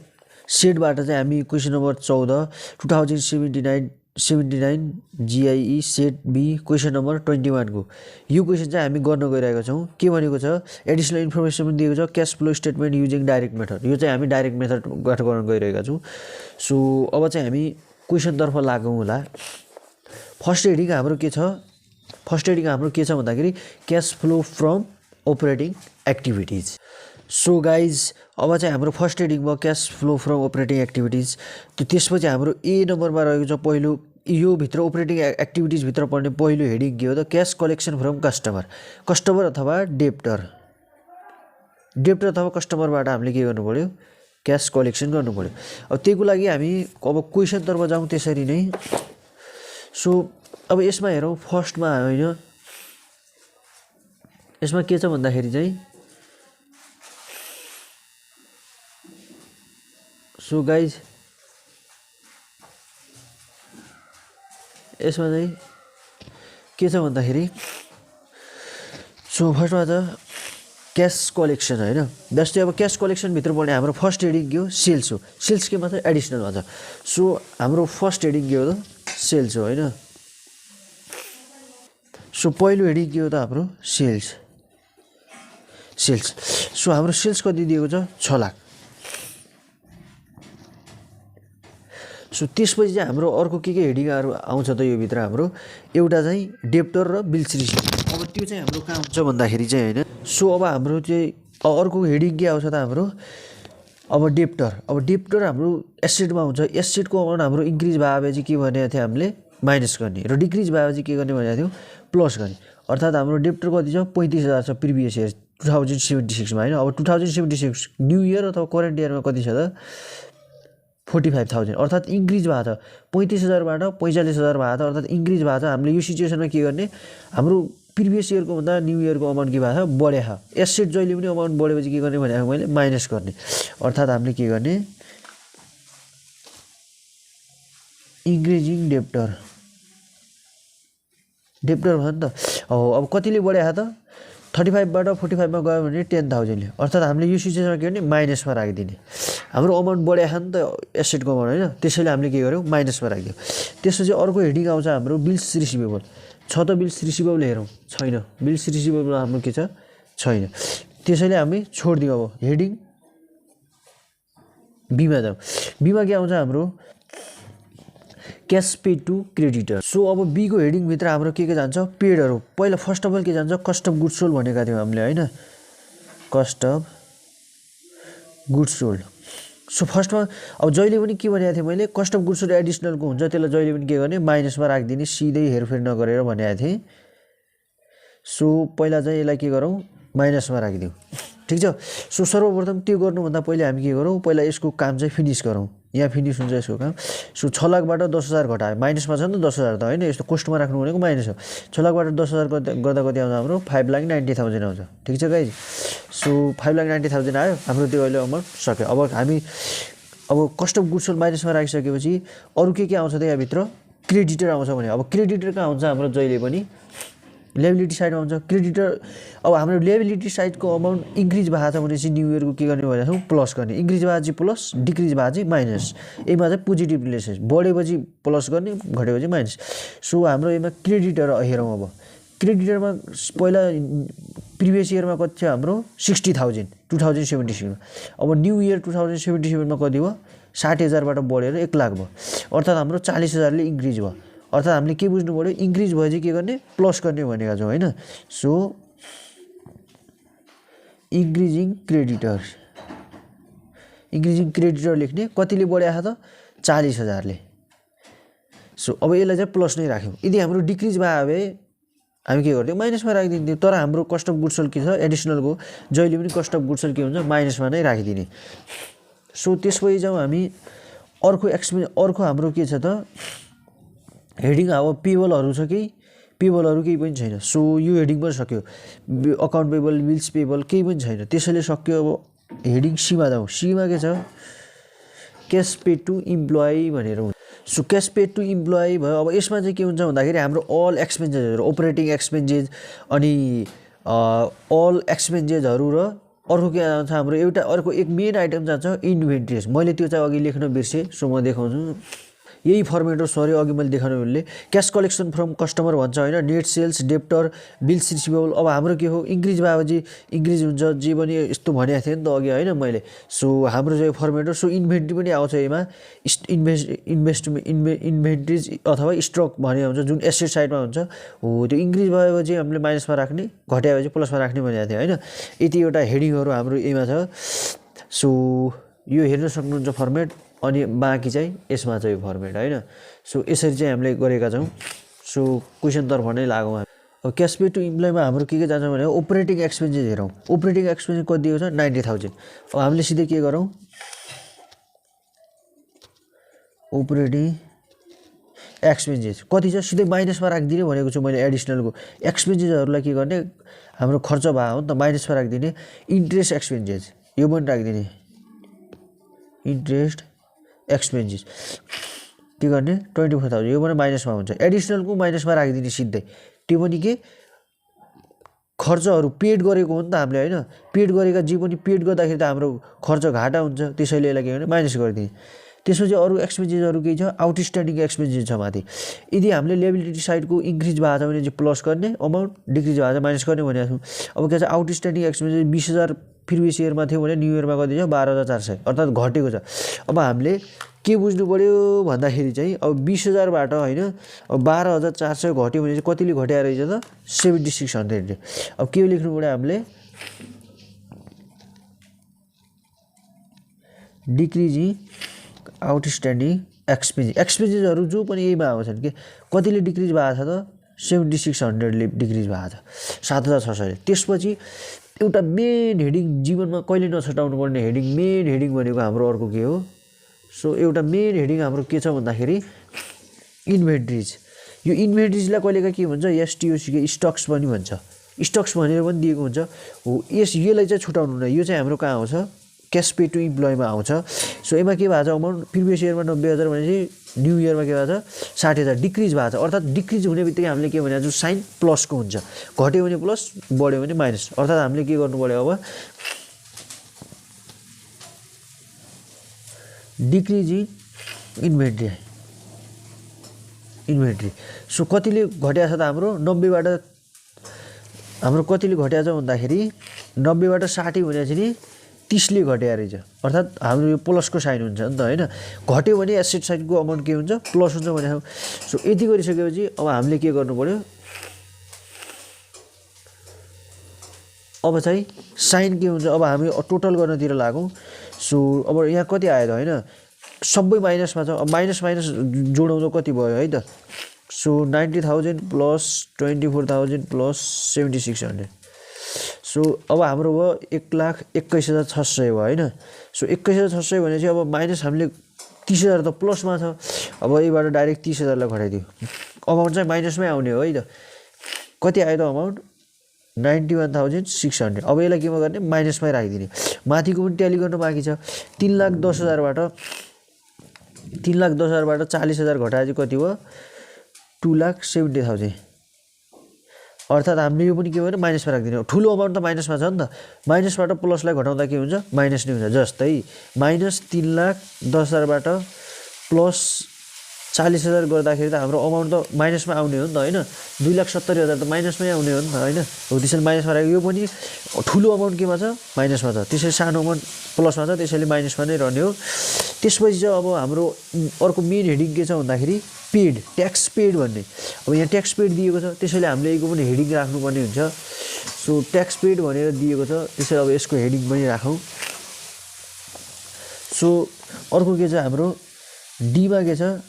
Speaker 1: सेटबाट चाहिँ हामी question number 14 2079 GIE set B question number 21 को यो क्वेसन चाहिँ हामी गर्न गइरहेका छौँ के भनेको छ एडिसनल इन्फर्मेसन पनि दिएको छ cash flow statement using direct method यो चाहिँ हामी डाइरेक्ट मेथडबाट गर्न गइरहेका छौँ सो अब चाहिँ हामी क्वेसनतर्फ लागौँ होला फर्स्ट हेडिङ हाम्रो के छ भन्दाखेरि cash flow from operating activities so guys अब चाहिँ हाम्रो फर्स्ट हेडिङ भयो cash flow from operating activities त्यसपछि हाम्रो ए नम्बरमा रहेको छ पहिलो यो भित्र अपरेटिङ एक्टिभिटिजभित्र पर्ने पहिलो हेडिङ के हो त क्यास कलेक्सन फ्रम कस्टमर अथवा डेप्टर अथवा कस्टमरबाट हामीले के गर्नु पर्यो क्यास कलेक्सन गर्नु पर्यो अब त्यसको लागि हामी अब क्वेसनतर्फ जाउँ त्यसरी नै सो अब यसमा हेरौँ फर्स्टमा होइन यसमा के छ भन्दाखेरि चाहिँ सो गाइज यसमा चाहिँ के छ भन्दाखेरि सो फर्स्टमा त क्यास कलेक्सन होइन जस्तै अब क्यास कलेक्सनभित्र पर्ने हाम्रो फर्स्ट हेडिङ के हो सेल्स हो सेल्स के मात्र एडिसनल भन्छ सो हाम्रो फर्स्ट हेडिङ के हो त सेल्स हो होइन सो पहिलो हेडिङ के हो त हाम्रो सेल्स सेल्स। सो हाम्रो सेल्स कति दिएको छ 6 लाख। सो त्यसपछि चाहिँ हाम्रो अर्को के हेडिङहरू आउँछ त यो भित्र हाम्रो एउटा चाहिँ डेप्टर र बिल्स रिसिभ। अब त्यो चाहिँ हाम्रो कहाँ हुन्छ भन्दाखेरि चाहिँ हैन। सो अब हाम्रो चाहिँ अर्को हेडिङ के आउँछ त हाम्रो अब डेप्टर हाम्रो एसेटमा हुन्छ। एसेटको अमाउन्ट हाम्रो इन्क्रिज भएपछि के भनेको थियो हामीले माइनस गर्ने र डिक्रिज भएपछि के गर्ने भनेको थियो प्लस गर्ने। अर्थात् हाम्रो डेप्टर कति छ 35,000 छ प्रिभियस इयर 2076 मा हैन। अब 2076 न्यू इयर अथवा करेन्ट इयरमा कति छ त 45,000 अर्थात् इन्क्रिज भएको छ 35,000 बाट 45,000 भएको छ अर्थात् इन्क्रिज भएको छ। हामीले यो सिचुएसनमा के गर्ने हाम्रो प्रिभियस इयरको भन्दा न्यू इयरको अमाउन्ट के भएको छ बढेको छ। एसेट जहिले पनि अमाउन्ट बढेपछि के गर्ने भनेको मैले माइनस गर्ने। अर्थात् हामीले के गर्ने इन्क्रिजिङ डेप्टर भयो नि त। अब कतिले बढेको त 35 बाट 45 मा गयो भने 10,000 ले। अर्थात् हामीले यो सिचुएसनमा के गर्ने माइनसमा राखिदिने। हाम्रो अमाउन्ट बढेको नि त एसेटको अमाउन्ट हैन। त्यसैले हामीले के गर्यौं माइनसमा राख्यौं। त्यसपछि अर्को हेडिङ आउँछ हाम्रो बिल्स रिसिभेबल। छ त बिल्स रिसिभेबल हेरौँ छैन। बिल्स रिसिभेबल हाम्रो के छ छैन। त्यसैले हामी छोड्दियौँ। अब हेडिङ बीमा जाउँ। बीमा के आउँछ हाम्रो cash paid to creditor. So अब बी को हेडिङ भित्र हाम्रो के जान्छ पेडहरु। पहिला फर्स्ट अफ अल के जान्छ कस्ट अफ गुड्स सोल्ड भनेका थियौं हामीले हैन। Cost of goods sold. So फर्स्टमा अब जहिले पनि के भनेको थिएँ मैले कस्ट अफ गुड्स सोल्ड एडिसनलको हुन्छ त्यसलाई जहिले पनि के गर्ने माइनसमा राखिदिने सिधै हेरफेर नगरेर भनेको थिएँ। सो पहिला चाहिँ यसलाई के गरौँ माइनसमा राखिदिउँ ठीक छ। सो सर्वप्रथम त्यो गर्नुभन्दा पहिले हामी के गरौँ पहिला यसको काम चाहिँ फिनिश गरौँ। यहाँ फिनिश हुन्छ यसको काम। सो 6 लाखबाट 10,000 घटायो माइनसमा छ नि त 10,000 त हैन। यस्तो कोस्टमा राख्नु भनेको माइनस हो। 6 लाखबाट 10,000 गर्दा कति आउँछ हाम्रो 5,90,000 आउँछ ठीक छ गाइज। सो 5,90,000 आयो हाम्रो त्यो अहिले अमाउन्ट सक्यो। अब हामी अब कस्ट अफ गुड्स सोल्ड माइनसमा राखिसकेपछि अरु के आउँछ त यहाँ भित्र क्रेडिटर आउँछ भने अब क्रेडिटर कहाँ हुन्छ हाम्रो जहिले पनि लायबिलिटी साइडमा हुन्छ क्रेडिटर। अब हाम्रो लायबिलिटी साइडको अमाउन्ट इन्क्रिज भएको छ भने चाहिँ न्यू इयरको के गर्ने भनेको छौँ प्लस गर्ने। इन्क्रिज भएपछि प्लस डिक्रिज भएपछि माइनस। यसमा चाहिँ पोजिटिभ रिलेसन बढेपछि प्लस गर्ने घटेपछि माइनस। सो हाम्रो यसमा क्रेडिटर हेरौँ। अब क्रेडिटरमा पहिला प्रिभियस इयरमा कति थियो हाम्रो 60,000 2076 मा। अब न्यू इयर 2077 मा कति भयो 60,000 बाट बढेर 1 लाख भयो। अर्थात् हाम्रो 40,000 ले इन्क्रिज भयो। अर्थात् हामीले के बुझ्नु पर्यो इन्क्रिज भएपछि के गर्ने प्लस गर्ने भनेका छौँ हैन। सो इन्क्रिजिङ क्रेडिटर लेख्ने कतिले बढ्या त 40,000 ले। सो अब यसलाई चाहिँ प्लस नै राख्यौं। यदि हाम्रो डिक्रिज भयो भए हामी के गर्थ्यौं माइनसमा राखिदिन्थ्यौं। तर हाम्रो कस्ट अफ गुड्स सोल्ड के छ एडिसनलको जहिले पनि कस्ट अफ गुड्स सोल्ड के हुन्छ माइनसमा नै राखिदिने। सो त्यसपछि जाउँ हामी अर्को एक्सपेन्स। अर्को हाम्रो के छ त हेडिङ अब पेबलहरु छ कि पेबलहरु केही पनि छैन। सो यो हेडिङ पनि सक्यो। अकाउन्ट पेबल बिल्स पेबल केही पनि छैन त्यसैले सक्यो। अब हेडिङ सी मा जाउँ। सी मा के छ क्याश पेड टु इम्प्लोइ भनेर हुन्छ। So cash paid to employee भयो। अब यसमा चाहिँ के हुन्छ भन्दाखेरि हाम्रो अल एक्सपेन्सेसहरु अपरेटिङ एक्सपेन्सेस अनि अल एक्सपेन्सेसहरु र अर्को के आउँछ हाम्रो एउटा अर्को एक मेन आइटम जान्छ इन्भेन्ट्रिज। मैले त्यो चाहिँ अघि लेख्न बिर्से सो म देखाउँछु। यही फर्मेट हो सरी अघि मैले देखाउनु मिल्ने क्याश कलेक्सन फ्रम कस्टमर भन्छ हैन। Net sales debtor bills receivable. अब हाम्रो के हो इन्क्रिज भएपछि इन्क्रिज हुन्छ जे पनि यस्तो भनेको थिएँ नि त अघि हैन मैले। सो हाम्रो चाहिँ फर्मेट हो। सो इन्भेन्ट्री पनि आउँछ यसमा इन्भेन्ट्रिज अथवा स्टक भने हुन्छ जुन एसेट साइडमा हुन्छ हो। त्यो इन्क्रिज भएपछि हामीले माइनसमा राख्ने घट्याएपछि प्लसमा राख्ने भनेको थिएँ हैन। यति एउटा हेडिङहरु हाम्रो यसमा छ। सो यो हेर्न सक्नुहुन्छ फर्मेट अनि बाँकी चाहिँ यसमा चाहिँ फर्मेट हैन। सो यसरी चाहिँ हामीले गरेका छौं। सो क्वेशन तर्फ नै लागौँ। अब क्याश पेड टु इम्प्लोइमा हाम्रो के जान्छ भने अपरेटिङ एक्सपेन्सेस हेरौँ। अपरेटिङ एक्सपेन्सेस कति दिएको छ 90,000। अब हामीले सिधै के गरौँ अपरेटिङ एक्सपेन्सेस कति छ सिधै माइनसमा राखिदिने भनेको छु मैले। एडिसनलको एक्सपेन्सेसहरुलाई के गर्ने हाम्रो खर्च भयो हो नि त माइनसमा राखिदिने। इन्ट्रेस्ट एक्सपेन्सेस यो पनि राखिदिने इन्ट्रेस्ट एक्सपेन्सेस के गर्ने 24,000 यो पनि माइनसमा हुन्छ। एडिसनलको माइनसमा राखिदिने सिधै। त्यो पनि के खर्चहरु पेड गरेको हो नि त हामीले हैन। पेड गरेका जे पनि पेड गर्दाखेरि त हाम्रो खर्च घाटा हुन्छ त्यसैले यसलाई के गर्ने माइनस गरिदिने। त्यसपछि अरू एक्सपेन्सेसहरू केही छ, आउटस्ट्यान्डिङ एक्सपेन्सेस छ माथि। यदि हामीले लिएबिलिटी साइडको इन्क्रिज भएको छ भने चाहिँ प्लस गर्ने अमाउन्ट, डिक्रिज भएको छ माइनस गर्ने भनेको छौँ। अब के छ आउटस्ट्यान्डिङ एक्सपेन्सेस 20,000 प्रिभियस इयरमा थियो भने न्यू इयरमा कति छ 12,400 अर्थात् घटेको छ। अब हामीले के बुझ्नु पऱ्यो भन्दाखेरि चाहिँ अब 20,000बाट होइन अब 12,400 घट्यो भने चाहिँ कतिले घट्या रहेछ त 7,600। अब के लेख्नु पऱ्यो हामीले डिक्रिजिङ आउटस्ट्यान्डिङ एक्सपेन्सेसहरू जो पनि यहीमा आउँछन् कि कतिले डिक्रिज भएको छ त 7,600ले डिक्रिज भएको छ 7,600ले। त्यसपछि एउटा मेन हेडिङ जीवनमा कहिले नछटाउनु पर्ने हेडिङ मेन हेडिङ भनेको हाम्रो अर्को के हो। सो एउटा मेन हेडिङ हाम्रो के छ भन्दाखेरि इन्भेन्ट्रिज। यो इन्भेन्ट्रिजलाई कहिलेका के भन्छ एसटिओसीको स्टक्स पनि भन्छ, स्टक्स भनेर पनि दिएको हुन्छ हो। यसलाई चाहिँ छुटाउनु न, यो चाहिँ हाम्रो कहाँ आउँछ क्यास पे टु इम्प्लोइमा आउँछ। सो यसमा के भएको छ अमाउन्ट प्रिभियस इयरमा 90,000 भनेपछि न्यू इयरमा के भएको छ 60,000 डिक्रिज भएको छ। अर्थात् डिक्रिज हुने बित्तिकै हामीले के भनेको छौँ साइन प्लसको हुन्छ, घट्यो भने प्लस बढ्यो भने माइनस। अर्थात् हामीले के गर्नु पऱ्यो अब डिक्रिजिङ इन्भेन्ट्री। सो कतिले घट्या छ त हाम्रो 90बाट हाम्रो कतिले घट्या छ भन्दाखेरि 90बाट 60 भनेको चाहिँ नि 30ले घट्या रहेछ। अर्थात् हाम्रो यो प्लसको साइन हुन्छ नि त होइन। घट्यो भने एसेट साइडको अमाउन्ट के हुन्छ प्लस हुन्छ भने। सो यति गरिसकेपछि अब हामीले के गर्नु पऱ्यो अब चाहिँ साइन के हुन्छ। अब हामी टोटल गर्नतिर लागौँ। सो अब यहाँ कति आयो त होइन सबै माइनसमा छ। अब माइनस माइनस जोडाउँदा कति भयो है त। So 90,000 plus 24,000 plus 7,600। सो अब हाम्रो भयो 1,21,600 भयो होइन। सो 21,600 भने चाहिँ अब माइनस हामीले 30,000 त प्लसमा छ। अब यहीबाट डाइरेक्ट 30,000लाई घटाइदियो अमाउन्ट चाहिँ माइनसमै आउने हो है त। कति आयो त अमाउन्ट 91,600। अब यसलाई केमा गर्ने माइनसमै राखिदिने। माथिको पनि ट्याली गर्न बाँकी छ। 3,10,000बाट 40,000 घटाए चाहिँ कति भयो 2,70,000। अर्थात् हामीले यो पनि के भने माइनसमा राखिदिने हो। ठुलो अमाउन्ट त माइनसमा छ नि त, माइनसबाट प्लसलाई घटाउँदा के हुन्छ माइनस नै हुन्छ। जस्तै माइनस 3,10,000बाट प्लस 40,000 गर्दाखेरि त हाम्रो अमाउन्ट त माइनसमा आउने हो नि त होइन। 2,70,000 त माइनसमै आउने हो नि त होइन। हो त्यसैले माइनसमा राख्यो। यो पनि ठुलो अमाउन्ट केमा छ माइनसमा छ, त्यसैले सानो अमाउन्ट प्लसमा छ, त्यसैले माइनसमा नै रहने हो। त्यसपछि चाहिँ अब हाम्रो अर्को मेन हेडिङ के छ भन्दाखेरि पेड ट्याक्स पेड भन्ने। अब यहाँ ट्याक्स पेड दिएको छ त्यसैले हामीले यसको पनि हेडिङ राख्नुपर्ने हुन्छ। सो ट्याक्स पेड भनेर दिएको छ त्यसैले अब यसको हेडिङ पनि राखौँ। सो अर्को के छ हाम्रो डीमा के छ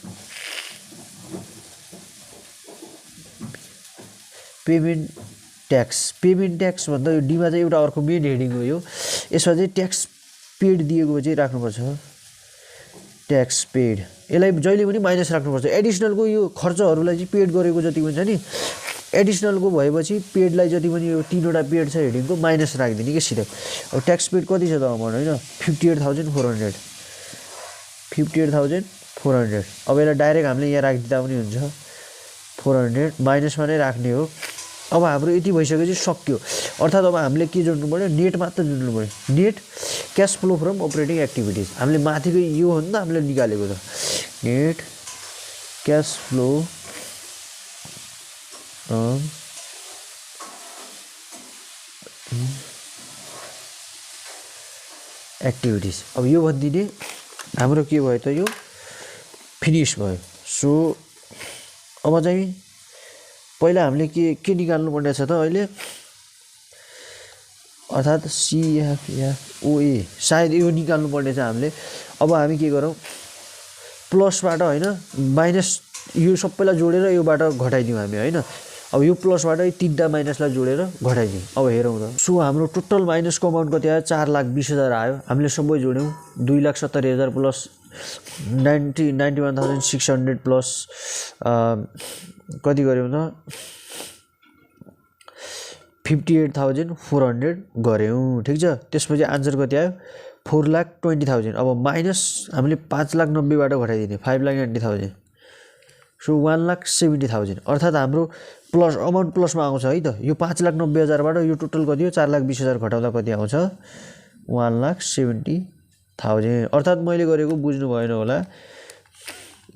Speaker 1: पेमेन्ट ट्याक्स भन्दा यो डीमा चाहिँ एउटा अर्को मेन हेडिङ हो यो। यसमा चाहिँ ट्याक्स पेड दिएको चाहिँ राख्नुपर्छ ट्याक्स पेड। यसलाई जहिले पनि माइनस राख्नुपर्छ। एडिसनलको यो खर्चहरूलाई चाहिँ पेड गरेको जति हुन्छ नि एडिसनलको भएपछि पेडलाई जति पनि यो 3वटा पेड छ हेडिङको माइनस राखिदिने कि सिधै। अब ट्याक्स पेड कति छ त अमाउन्ट होइन 58,400। 58,400। अब यसलाई डाइरेक्ट हामीले यहाँ राखिदिँदा पनि हुन्छ 400 माइनसमा नै राख्ने हो। अब हाम्रो यति भइसकेपछि सक्यो। अर्थात् अब हामीले के जोड्नु पऱ्यो नेट मात्र जोड्नु पऱ्यो। Net cash flow from operating activities हामीले माथिको यो हो नि त हामीले निकालेको त नेट क्यास फ्लो एक्टिभिटिज। अब यो भनिदिने हाम्रो के भयो त यो फिनिस भयो। सो अब चाहिँ पहिला हामीले के निकाल्नु पर्ने छ त अहिले अर्थात् सिएफएफओए सायद यो निकाल्नु पर्ने छ हामीले। अब हामी के गरौँ प्लसबाट होइन माइनस यो सबैलाई जोडेर योबाट घटाइदिउँ हामी होइन। अब यो प्लसबाट 3टा माइनसलाई जोडेर घटाइदिउँ। अब हेरौँ त। सो हाम्रो टोटल माइनसको अमाउन्ट कति आयो 4,20,000 आयो। हामीले सबै जोड्यौँ 2,70,000 प्लस 91,600 प्लस कति गऱ्यौँ त 58,400 गऱ्यौँ ठिक छ। त्यसपछि आन्सर कति आयो 4,20,000। अब माइनस हामीले 5,90,000बाट घटाइदिने 5,90,000। सो 1,70,000 अर्थात् हाम्रो प्लस अमाउन्ट प्लसमा आउँछ है त। यो 5,90,000बाट यो टोटल कति हो 4,20,000 घटाउँदा कति आउँछ 1,70,000 थाउजेन्ड अर्थात् मैले गरेको बुझ्नु भएन होला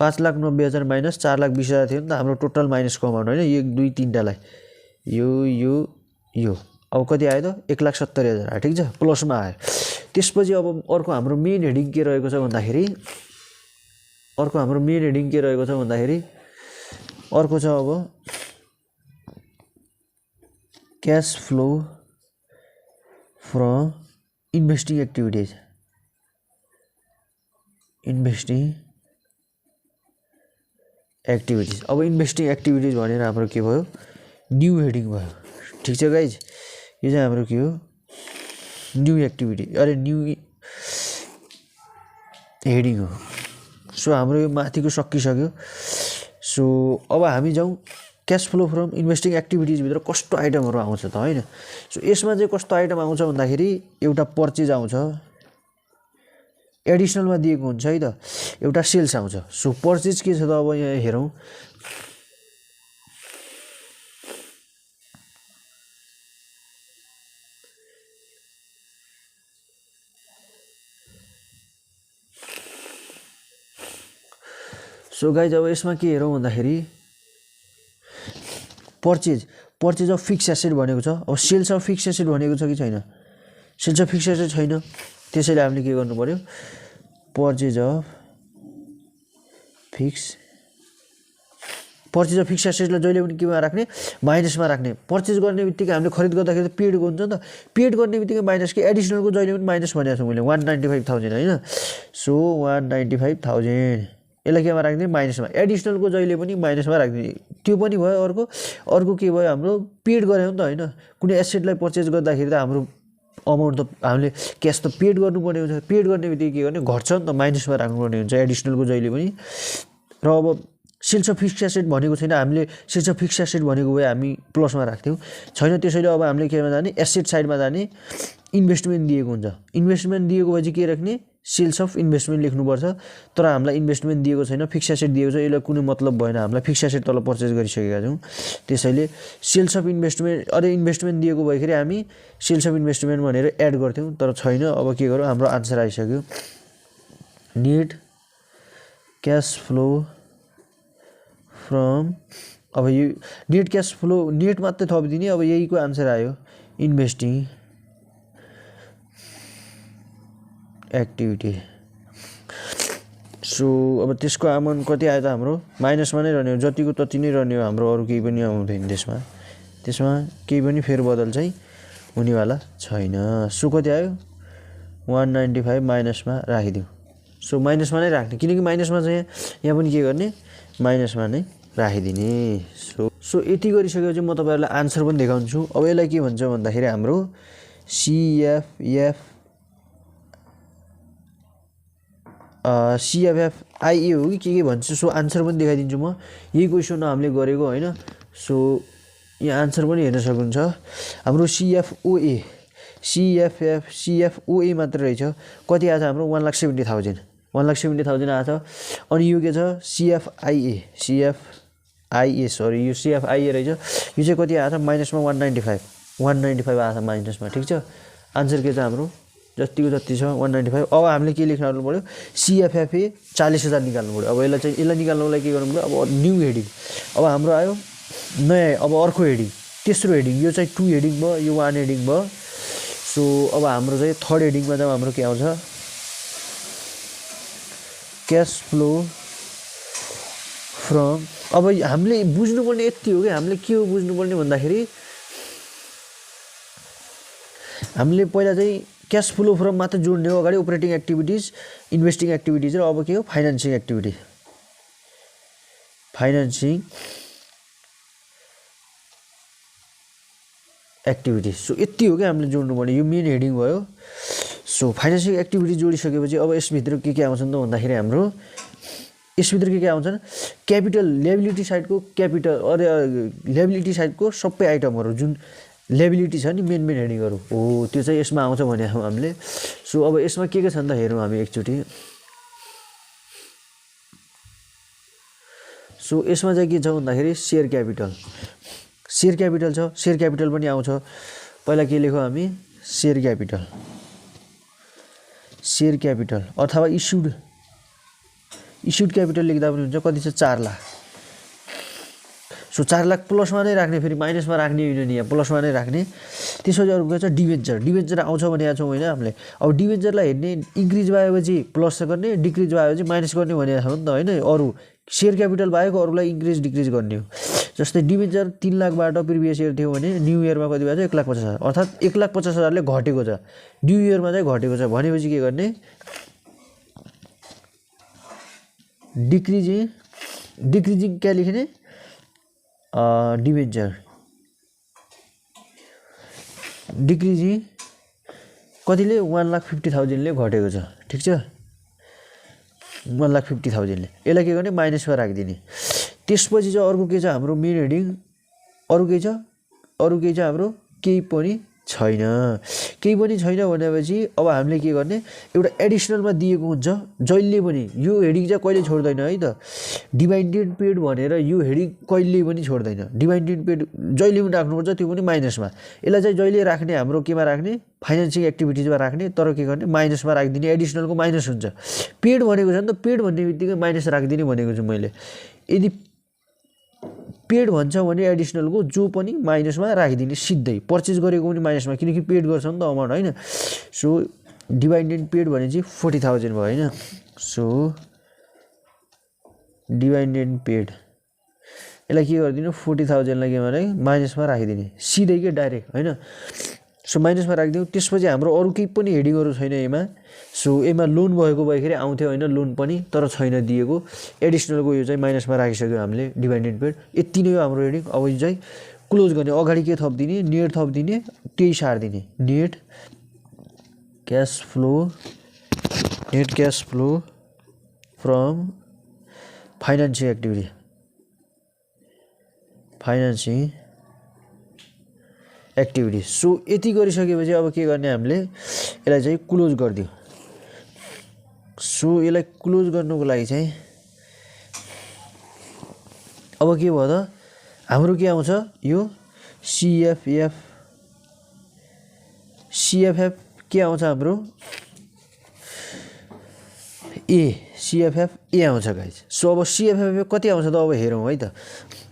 Speaker 1: 5,90,000 माइनस 4,20,000 थियो नि त हाम्रो टोटल माइनसको अमाउन्ट होइन 1 2 3टालाई यो अब कति आयो त 1,70,000 आयो ठिक छ प्लसमा आयो त्यसपछि अब अर्को हाम्रो मेन हेडिङ के रहेको छ भन्दाखेरि अर्को छ अब cash flow from investing activities अब इन्भेस्टिङ एक्टिभिटिज भनेर हाम्रो के भयो न्यू हेडिङ भयो ठिक छ गाइज यो चाहिँ हाम्रो के हो न्यू एक्टिभिटी न्यू हेडिङ हो सो हाम्रो यो माथिको सकिसक्यो सो अब हामी जाउँ cash flow from investing activities भित्र कस्तो आइटमहरु आउँछ त हैन सो यसमा चाहिँ कस्तो आइटम आउँछ भन्दाखेरि एउटा पर्चेज आउँछ एडिसनलमा दिएको हुन्छ है त एउटा सेल्स आउँछ सो पर्चेज के छ त अब यहाँ हेरौँ सो गाइज अब यसमा के हेरौँ भन्दाखेरि पर्चेज अफ फिक्स एसेट भनेको छ अब सेल्स अफ फिक्स एसेट भनेको छ कि छैन सेल्स अफ फिक्स एसेट छैन त्यसैले हामीले के गर्नु पर्यो पर्चेज अफ फिक्स एसेटलाई जहिले पनि केमा राख्ने माइनसमा राख्ने पर्चेज गर्ने बित्तिकै हामीले खरिद गर्दाखेरि त पेड हुन्छ नि त पेड गर्ने बित्तिकै माइनस के एडिसनलको जहिले पनि माइनस भनेको छु मैले 195,000 हैन सो 195,000 यसलाई केमा राख्ने माइनसमा एडिसनलको जहिले पनि माइनसमा राख्ने त्यो पनि भयो अर्को के भयो हाम्रो पेड गरे हो नि त हैन कुनै एसेटलाई पर्चेज गर्दाखेरि त हाम्रो अमाउन्ट त हामीले क्याश त पेड गर्नुपर्ने हुन्छ पेड गर्ने बित्तिकै के गर्ने घट्छ नि त माइनसमा राख्नुपर्ने हुन्छ एडिसनलको जहिले पनि र अब सेल्स अफ फिक्स एसेट भनेको छैन हामीले सेल्स अफ फिक्स एसेट भनेको भए हामी प्लसमा राख्थ्यौँ छैन त्यसैले अब हामीले केमा जाने एसेट साइडमा जाने इन्भेस्टमेन्ट दिएको हुन्छ इन्भेस्टमेन्ट दिएको भए चाहिँ के राख्ने सेल्स अफ इन्भेस्टमेन्ट लेख्नुपर्छ तर हामीलाई इन्भेस्टमेन्ट दिएको छैन फिक्स एसेट दिएको छ यसलाई कुनै मतलब भएन हामीलाई फिक्स एसेट तल पर्चेज गरिसकेका छौँ त्यसैले सेल्स अफ इन्भेस्टमेन्ट इन्भेस्टमेन्ट दिएको भएखेरि हामी सेल्स अफ इन्भेस्टमेन्ट भनेर एड गर्थ्यौँ तर छैन अब के गरौँ हाम्रो आन्सर आइसक्यो नेट क्याश फ्लो फ्रम अब यो नेट क्याश फ्लो नेट मात्रै थपिदिने अब यहीको आन्सर आयो इन्भेस्टिङ एक्टिभिटी सो अब त्यसको अमाउन्ट कति आयो त हाम्रो माइनसमा नै रहने हो जतिको तति नै रहने हो हाम्रो अरू केही पनि आउँदैन त्यसमा केही पनि फेरबदल चाहिँ हुनेवाला छैन सो कति आयो 195 माइनसमा राखिदिउँ सो माइनसमा नै राख्ने किनकि माइनसमा चाहिँ यहाँ पनि के गर्ने माइनसमा नै राखिदिने सो यति गरिसकेपछि म तपाईहरुलाई आन्सर पनि देखाउँछु अब यसलाई के भन्छ भन्दाखेरि हाम्रो CFFIA हो कि के भन्छ सो आन्सर पनि देखाइदिन्छु म यही क्वेसन हामीले गरेको हैन सो यहाँ आन्सर पनि हेर्न सक्नुहुन्छ हाम्रो CFOA मात्र रहेछ कति आछ हाम्रो 1,70,000 आछ अनि यो के छ CFIA सरी यो CFIA रहेछ यो चाहिँ कति आछ माइनसमा 195 आछ माइनसमा ठीक छ आन्सर के छ हाम्रो जतिको जति छ 195 अब हामीले के लेख्नु पर्यो CFFA 40,000 निकाल्नु पर्यो अब यसलाई निकाल्नुलाई के गर्नु पर्यो अब न्यू हेडिङ अब हाम्रो आयो नयाँ अब अर्को हेडिङ तेस्रो हेडिङ यो चाहिँ 2 हेडिङ भयो यो 1 हेडिङ भयो सो अब हाम्रो चाहिँ थर्ड हेडिङमा चाहिँ हाम्रो के आउँछ क्याश फ्लो फ्रम अब हामीले बुझ्नुपर्ने यति हो कि हामीले के हो बुझ्नुपर्ने भन्दाखेरि हामीले पहिला चाहिँ क्याश फ्लो फ्रम मात्र जोड्ने हो अगाडि अपरेटिङ एक्टिभिटिज इन्भेस्टिङ एक्टिभिटिज र अब के हो फाइनान्सिङ एक्टिभिटिज सो यति हो कि हामीले जोड्नुपर्ने यो मेन हेडिङ भयो सो फाइनान्सिङ एक्टिभिटी जोडिसकेपछि अब यसभित्र के आउँछ नि त भन्दाखेरि हाम्रो यसभित्र के आउँछन् क्यापिटल लायबिलिटी साइडको सबै आइटमहरु जुन लायबिलिटी छ नि मेन हेडिङहरु हो त्यो चाहिँ यसमा आउँछ भने हामीले सो अब यसमा के छ नि त हेरौँ हामी एकचोटी सो यसमा चाहिँ के छ भन्दाखेरि शेयर क्यापिटल छ शेयर क्यापिटल पनि आउँछ पहिला के लेखौँ हामी शेयर सेयर क्यापिटल अथवा इस्युड क्यापिटल लेख्दा पनि हुन्छ। कति छ 4 लाख। सो 4 लाख प्लसमा नै राख्ने, फेरि माइनसमा राख्ने होइन नि, यहाँ प्लसमा नै राख्ने। त्यसपछि अर्को के छ डिभेन्चर आउँछ भनेको छौँ होइन हामीले। अब डिभेन्चरलाई हेर्ने इन्क्रिज भएपछि प्लस गर्ने, डिक्रिज भएपछि माइनस गर्ने भनेको छ नि त होइन। अरू सेयर क्यापिटल बाहेक अरूलाई इन्क्रिज डिक्रिज गर्ने हो। जस्तै डिभेन्चर 3 लाखबाट प्रिभियस इयर थियो भने न्यू इयरमा कति भएको छ 1,50,000, अर्थात् 1,50,000ले घटेको छ, न्यू इयरमा चाहिँ घटेको छ भनेपछि के गर्ने डिक्रिजिङ क्या लेख्ने डिभेन्चर डिक्रिजिङ कतिले 1,50,000ले घटेको छ, ठिक छ 1,50,000ले। यसलाई के गर्ने माइनसमा राखिदिने। त्यसपछि चाहिँ अर्को के छ हाम्रो मेन हेडिङ, अरू केही छ हाम्रो केही पनि छैन भनेपछि अब हामीले के गर्ने एउटा एडिसनलमा दिएको हुन्छ जहिले पनि। यो हेडिङ चाहिँ कहिले छोड्दैन है त, डिभाइडेड पेड भनेर यो हेडिङ कहिले पनि छोड्दैन। डिभाइडेड पेड जहिले पनि राख्नुपर्छ, त्यो पनि माइनसमा। यसलाई चाहिँ जहिले राख्ने हाम्रो केमा राख्ने फाइनेन्सिङ एक्टिभिटिजमा राख्ने, तर के गर्ने माइनसमा राखिदिने। एडिसनलको माइनस हुन्छ। पेड भनेको छ नि त, पेड भन्ने बित्तिकै माइनस राखिदिने भनेको छु मैले। यदि पेड भन्छ भने एडिसनलको जो पनि माइनसमा राखिदिने सिधै। परचेज गरेको पनि माइनसमा, किनकि पेड गर्छ नि त अमाउन्ट होइन। सो डिभाइडेड पेड भने चाहिँ 40,000 भयो होइन। सो डिभाइडेड पेड यसलाई के गरिदिनु 40,000लाई के भने माइनसमा राखिदिने सिधै के डाइरेक्ट होइन। सो माइनसमा राखिदिउँ। त्यसपछि हाम्रो अरू केही पनि हेडिङहरू छैन यसमा। सो यसमा लोन भएको भएखेरि आउँथ्यो होइन लोन पनि, तर छैन दिएको। एडिसनलको यो चाहिँ माइनसमा राखिसक्यो हामीले डिभाइडेड पेड। यति नै हो हाम्रो हेडिङ। अब यो चाहिँ क्लोज गर्ने, अगाडि के थपिदिने नेट थपिदिने, त्यही सारिदिने net cash flow from financing activity. So यति गरिसकेपछि अब के गर्ने हामीले यसलाई चाहिँ क्लोज गरिदियो। सो यसलाई क्लोज गर्नुको लागि चाहिँ अब के भयो त हाम्रो के आउँछ यो CFF के आउँछ हाम्रो CFF आउँछ गाइज। सो अब CFF कति आउँछ त अब हेरौँ है त।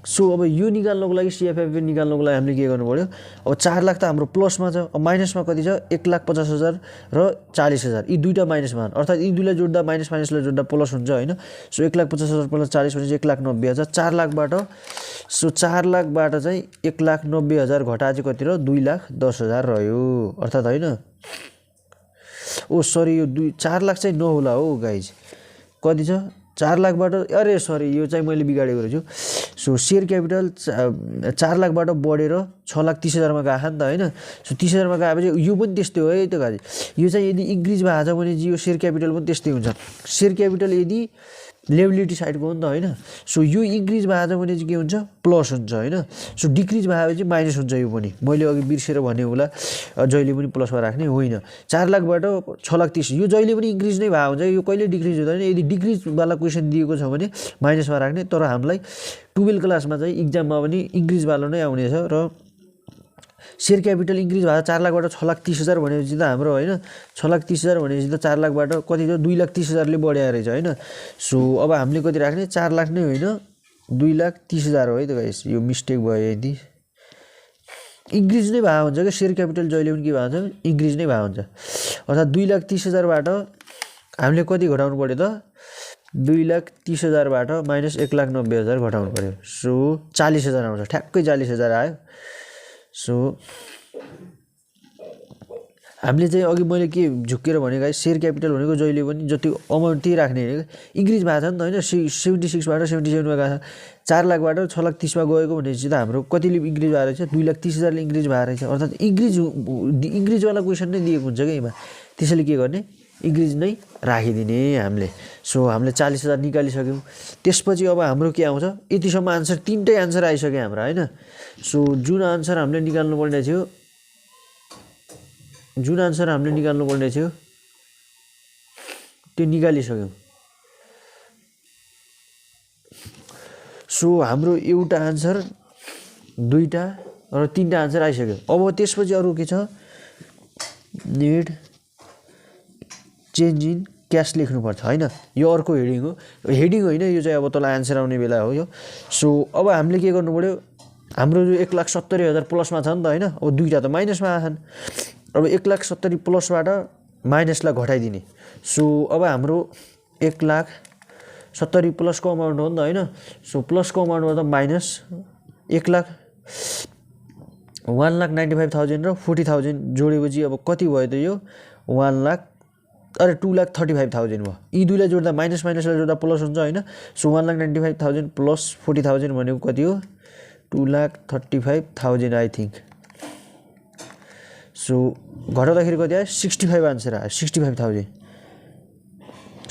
Speaker 1: सो अब यो निकाल्नको लागि CFF निकाल्नको लागि हामीले के गर्नु पर्यो, अब 4 लाख त हाम्रो प्लसमा छ, अब माइनसमा कति छ 1,50,000 र 40,000, यी दुईटा माइनसमा, अर्थात् यी दुईलाई जोड्दा माइनसलाई जोड्दा प्लस हुन्छ होइन। सो 1,50,000 प्लस 40 भनेपछि 1,90,000। 4 लाखबाट सो 4 लाखबाट चाहिँ 1,90,000 घटाए चाहिँ कति रह्यो 2,10,000 रह्यो, अर्थात् होइन ओ सरी यो 4 लाख चाहिँ नहोला हो गाइज, कति छ 4 लाखबाट अरे सरी यो चाहिँ मैले बिगाडेको रहेछु। सो सेयर क्यापिटल 4 लाखबाट बढेर 6,30,000मा गएको नि त होइन। सो 30,000मा गएपछि यो पनि त्यस्तै हो है त गाइज। यो चाहिँ यदि इन्क्रिज भएको छ भने यो सेयर क्यापिटल पनि त्यस्तै हुन्छ। सेयर क्यापिटल यदि लेबिलिटी साइडको हो नि त होइन। सो यो इन्क्रिज भएको छ भने चाहिँ के हुन्छ प्लस हुन्छ होइन। सो डिक्रिज भएपछि माइनस हुन्छ। यो पनि मैले अघि बिर्सेर भने होला जहिले पनि प्लसमा राख्ने होइन। 4 लाखबाट 6,30,000 यो जहिले पनि इन्क्रिज नै भएको हुन्छ, यो कहिले डिक्रिज हुँदैन। यदि डिक्रिजवाला क्वेसन दिएको छ भने माइनसमा राख्ने, तर हामीलाई 12 क्लासमा चाहिँ इक्जाममा पनि इन्क्रिजवाला नै आउनेछ। र सेयर क्यापिटल इन्क्रिज भएको 4 लाखबाट 6,30,000 भनेपछि त हाम्रो होइन 6,30,000 भनेपछि त 4 लाखबाट कति छ 2,30,000ले बढ्या रहेछ होइन। सो अब हामीले कति राख्ने 4 लाख नै होइन 2,30,000 हो है त गाइस, यो मिस्टेक भयो। यदि इन्क्रिज नै भएको हुन्छ क्या सेयर क्यापिटल जहिले पनि के भएको हुन्छ इन्क्रिज नै भएको हुन्छ। अर्थात् 2,30,000बाट हामीले कति घटाउनु पर्यो त 2,30,000बाट माइनस 1,90,000 घटाउनु पर्यो। सो 40,000 आउँछ, ठ्याक्कै 40,000 आयो। सो हामीले चाहिँ अघि मैले के झुक्केर भने गाइस सेयर क्यापिटल भनेको जहिले पनि जति अमाउन्ट त्यही राख्ने होइन। इन्क्रिज भएको छ नि त होइन 76बाट 77मा गएको छ। 4 लाखबाट 6,30,000मा गएको भनेपछि त हाम्रो कतिले इन्क्रिज भएको रहेछ 2,30,000ले इन्क्रिज भएको रहेछ। अर्थात् इन्क्रिजवाला क्वेसन नै दिएको हुन्छ क्या यसमा। त्यसैले के गर्ने इन्क्रिज नै राखिदिने हामीले। सो हामीले 40,000 निकालिसक्यौँ। त्यसपछि अब हाम्रो के आउँछ यतिसम्म आन्सर 3टै आन्सर आइसक्यो हाम्रो होइन। सो जुन आन्सर हामीले निकाल्नुपर्ने थियो त्यो निकालिसक्यौँ। सो हाम्रो एउटा आन्सर 2टा र 3टा आन्सर आइसक्यो। अब त्यसपछि अरू के छ नेट चेन्ज इन क्यास लेख्नुपर्छ होइन यो अर्को हेडिङ हो हेडिङ होइन यो चाहिँ अब तँलाई आन्सर आउने बेला हो यो सो अब हामीले के गर्नु पर्यो हाम्रो जो 1,70,000 प्लसमा छ नि त होइन अब दुईटा त माइनसमा आछन् अब 1,70,000 प्लसबाट माइनसलाई घटाइदिने सो अब हाम्रो 1,70,000 प्लसको अमाउन्ट हो नि त होइन सो प्लसको अमाउन्टमा त माइनस 1,95,000 र 40,000 जोडेपछि अब कति भयो त यो 2,35,000 भयो यी दुईलाई जोड्दा माइनस माइनसलाई जोड्दा प्लस हुन्छ होइन सो 1,95,000 प्लस 40,000 भनेको कति हो 2,35,000 आई थिङ्क सो घटाउँदाखेरि कति आयो 65 आन्सर आयो 65,000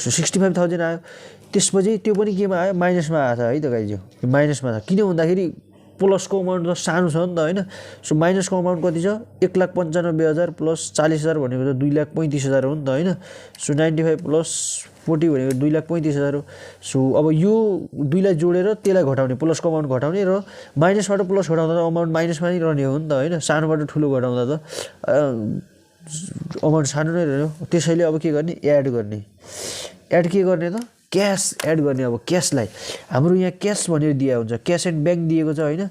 Speaker 1: सो 65,000 आयो त्यसपछि त्यो पनि केमा आयो माइनसमा आएको छ है त गाइज यो माइनसमा छ किन भन्दाखेरि प्लसको अमाउन्ट त सानो छ नि त होइन सो माइनसको अमाउन्ट कति छ 1,95,000 प्लस 40,000 भनेको त 2,35,000 हो नि त होइन सो 95 प्लस 40 भनेको 2,35,000 हो सो अब यो दुईलाई जोडेर त्यसलाई घटाउने प्लसको अमाउन्ट घटाउने र माइनसबाट प्लस घटाउँदा त अमाउन्ट माइनसमा नै रहने हो नि त होइन सानोबाट ठुलो घटाउँदा त अमाउन्ट सानो नै रह्यो त्यसैले अब के गर्ने एड गर्ने एड के गर्ने त क्यास एड गर्ने अब क्यासलाई हाम्रो यहाँ क्यास भनेर दिएको हुन्छ क्यास एन्ड ब्याङ्क दिएको छ होइन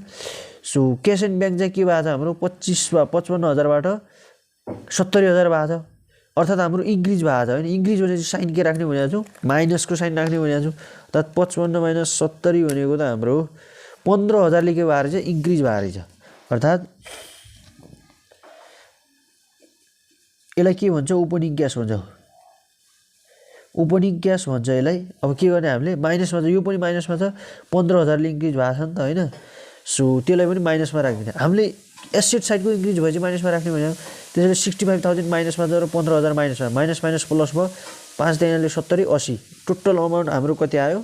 Speaker 1: सो क्यास एन्ड ब्याङ्क चाहिँ के भएको छ हाम्रो 55,000बाट 70,000 भएको छ अर्थात् हाम्रो इन्क्रिज भएको छ होइन इन्क्रिज भने चाहिँ साइन के राख्ने भनेको छु माइनसको साइन राख्ने भनेको छु अर्थात् 55 माइनस 70 भनेको त हाम्रो 15,000ले के भएर चाहिँ इन्क्रिज भएर रहेछ अर्थात् यसलाई के भन्छ ओपनिङ क्यास भन्छ ओपनिङ क्यास भन्छ यसलाई अब के गर्ने हामीले माइनसमा छ यो पनि माइनसमा छ 15,000ले इन्क्रिज भएको छ नि त होइन सो त्यसलाई पनि माइनसमा राखिदिने हामीले एसेट साइडको इन्क्रिज भएपछि माइनसमा राख्ने भने त्यसैले 65,000 माइनसमा छ र 15,000 माइनसमा माइनस माइनस प्लस भयो 5 दिनाले 70 80 टोटल अमाउन्ट हाम्रो कति आयो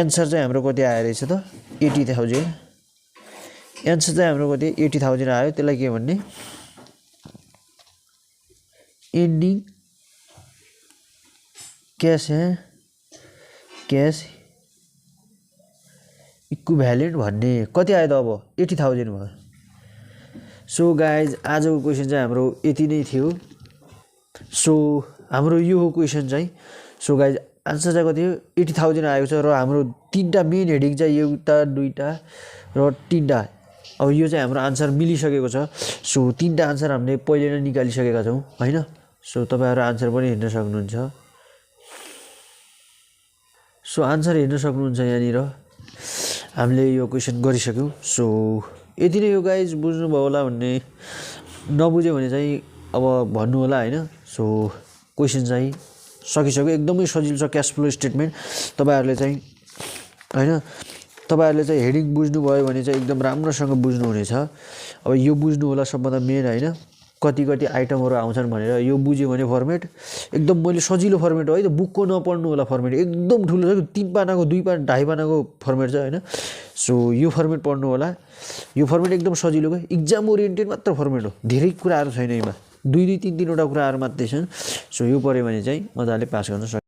Speaker 1: एन्सर चाहिँ हाम्रो कति आयो रहेछ त 80,000 एन्सर चाहिँ हाम्रो कति 80,000 आयो त्यसलाई के भन्ने एन्डिङ क्यास क्यास इक्विभ्यालेन्ट भन्ने कति आयो त अब 80,000 भयो सो गाइज आजको क्वेसन चाहिँ हाम्रो यति नै थियो सो हाम्रो यो हो क्वेसन चाहिँ सो गाइज आन्सर चाहिँ कति हो 80,000 आएको छ र हाम्रो तीनटा मेन हेडिङ चाहिँ एउटा दुईटा र तीनटा अब यो चाहिँ हाम्रो आन्सर मिलिसकेको छ सो तीनटा आन्सर हामीले पहिले नै निकालिसकेका छौँ होइन सो तपाईहरु आन्सर पनि हेर्न सक्नुहुन्छ सो आन्सर हेर्न सक्नुहुन्छ यहाँनिर हामीले यो क्वेशन गरिसक्यौं सो यति नै हो गाइज बुझ्नुभयो होला भन्ने नबुझ्यो भने चाहिँ अब भन्नु होला हैन सो क्वेशन चाहिँ सकिसक्यो एकदमै सजिलो छ क्याश फ्लो स्टेटमेन्ट तपाईहरुले चाहिँ हैन तपाईहरुले चाहिँ हेडिङ बुझ्नु भयो भने चाहिँ एकदम राम्रोसँग बुझ्नु हुनेछ अब यो बुझ्नु होला सबभन्दा मेन हैन कति कति आइटमहरु आउँछन् भनेर यो बुझ्यो भने फर्मेट एकदम मैले सजिलो फर्मेट हो है त बुकको नपढ्नु होला फर्मेट एकदम ठुलो छ 3 पानाको 2 पाना 2.5 पानाको फर्मेट छ हैन सो यो फर्मेट पढ्नु होला यो फर्मेट एकदम सजिलो हो एक्जाम ओरिएन्टेड मात्र फर्मेट हो धेरै कुराहरु छैन यसमा 2 3 वटा कुराहरु मात्रै छन् सो यो पढ्यो भने चाहिँ मजाले पास गर्न सक्छ